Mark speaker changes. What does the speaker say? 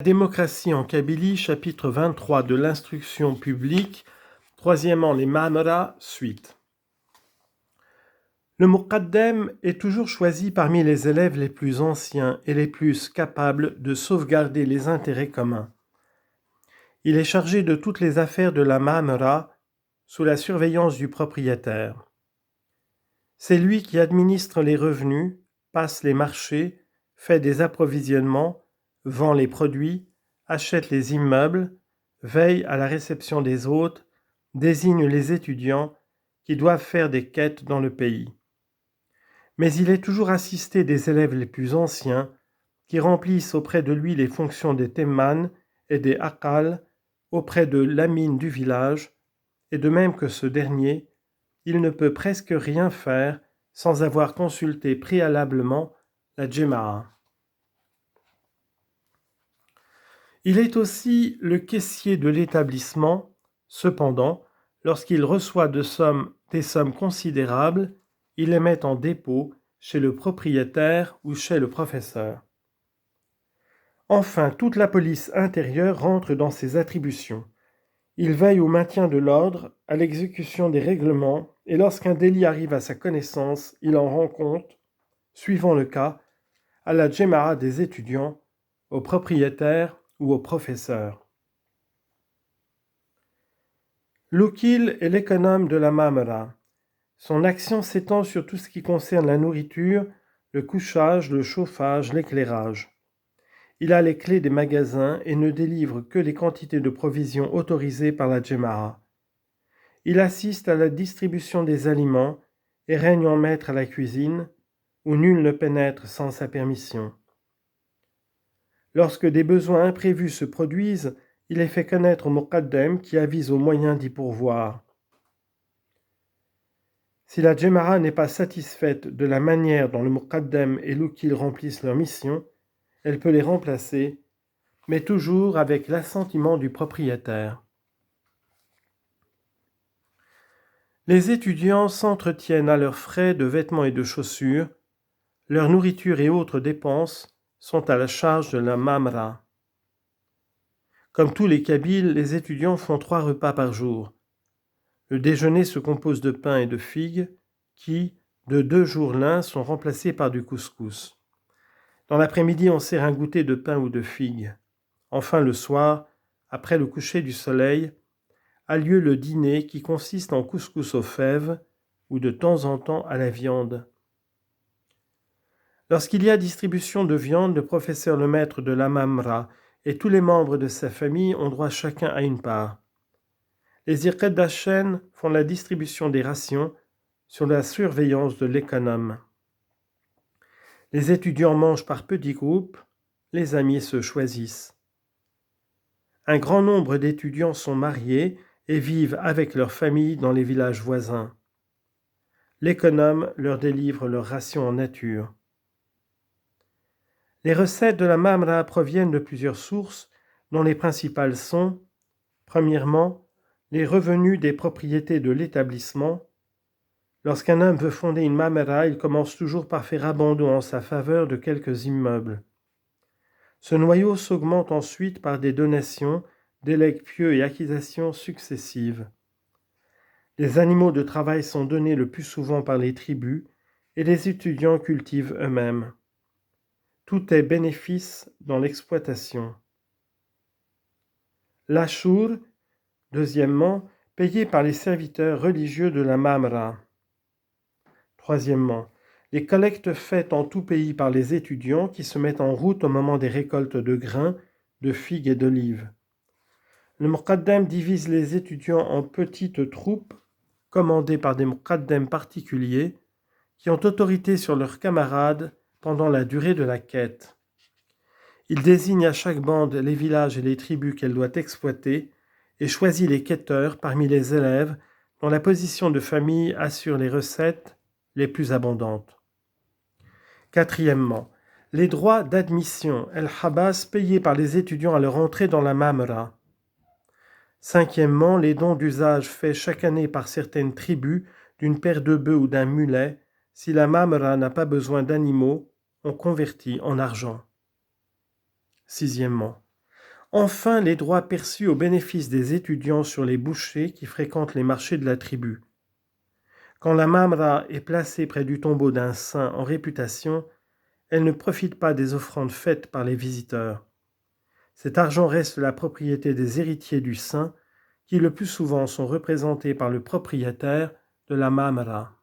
Speaker 1: Démocratie en Kabylie, chapitre 23 de l'instruction publique, troisièmement les Ma'amara, suite. Le Muqaddam est toujours choisi parmi les élèves les plus anciens et les plus capables de sauvegarder les intérêts communs. Il est chargé de toutes les affaires de la Ma'amara sous la surveillance du propriétaire. C'est lui qui administre les revenus, passe les marchés, fait des approvisionnements, vend les produits, achète les immeubles, veille à la réception des hôtes, désigne les étudiants qui doivent faire des quêtes dans le pays. Mais il est toujours assisté des élèves les plus anciens qui remplissent auprès de lui les fonctions des temman et des aqal auprès de l'amine du village, et de même que ce dernier, il ne peut presque rien faire sans avoir consulté préalablement la Jema'a. Il est aussi le caissier de l'établissement. Cependant, lorsqu'il reçoit des sommes considérables, il les met en dépôt chez le propriétaire ou chez le professeur. Enfin, toute la police intérieure rentre dans ses attributions. Il veille au maintien de l'ordre, à l'exécution des règlements, et lorsqu'un délit arrive à sa connaissance, il en rend compte, suivant le cas, à la Jema'a des étudiants, au propriétaire ou au professeur. L'Oukil est l'économe de la Ma'amara. Son action s'étend sur tout ce qui concerne la nourriture, le couchage, le chauffage, l'éclairage. Il a les clés des magasins et ne délivre que les quantités de provisions autorisées par la Jema'a. Il assiste à la distribution des aliments et règne en maître à la cuisine, où nul ne pénètre sans sa permission. Lorsque des besoins imprévus se produisent, il est fait connaître au Muqaddam qui avise aux moyens d'y pourvoir. Si la Jema'a n'est pas satisfaite de la manière dont le Muqaddam et l'Oukil remplissent leur mission, elle peut les remplacer, mais toujours avec l'assentiment du propriétaire. Les étudiants s'entretiennent à leurs frais de vêtements et de chaussures. Leur nourriture et autres dépenses sont à la charge de la Ma'amara. Comme tous les Kabyles, les étudiants font 3 repas par jour. Le déjeuner se compose de pain et de figues qui, de 2 jours l'un, sont remplacés par du couscous. Dans l'après-midi, on sert un goûter de pain ou de figues. Enfin, le soir, après le coucher du soleil, a lieu le dîner qui consiste en couscous aux fèves ou de temps en temps à la viande. Lorsqu'il y a distribution de viande, le professeur le maître de la Ma'amara et tous les membres de sa famille ont droit chacun à une part. Les Irqeddachen font la distribution des rations sur la surveillance de l'économe. Les étudiants mangent par petits groupes, les amis se choisissent. Un grand nombre d'étudiants sont mariés et vivent avec leur famille dans les villages voisins. L'économe leur délivre leurs rations en nature. Les recettes de la Ma'amara proviennent de plusieurs sources, dont les principales sont, premièrement, les revenus des propriétés de l'établissement. Lorsqu'un homme veut fonder une Ma'amara, il commence toujours par faire abandon en sa faveur de quelques immeubles. Ce noyau s'augmente ensuite par des donations, des legs pieux et acquisitions successives. Les animaux de travail sont donnés le plus souvent par les tribus et les étudiants cultivent eux-mêmes. Tout est bénéfice dans l'exploitation. L'Ashur, deuxièmement, payé par les serviteurs religieux de la Ma'amara. Troisièmement, les collectes faites en tout pays par les étudiants qui se mettent en route au moment des récoltes de grains, de figues et d'olives. Le Muqaddam divise les étudiants en petites troupes, commandées par des Muqaddam particuliers, qui ont autorité sur leurs camarades pendant la durée de la quête. Il désigne à chaque bande les villages et les tribus qu'elle doit exploiter et choisit les quêteurs parmi les élèves dont la position de famille assure les recettes les plus abondantes. Quatrièmement, les droits d'admission, el-Habas, payés par les étudiants à leur entrée dans la Ma'amara. Cinquièmement, les dons d'usage faits chaque année par certaines tribus d'une paire de bœufs ou d'un mulet. Si la Ma'amara n'a pas besoin d'animaux, on convertit en argent. Sixièmement, Enfin, les droits perçus au bénéfice des étudiants sur les bouchers qui fréquentent les marchés de la tribu. Quand la mamra est placée près du tombeau d'un saint en réputation, elle ne profite pas des offrandes faites par les visiteurs. Cet argent reste la propriété des héritiers du saint, qui le plus souvent sont représentés par le propriétaire de la mamra.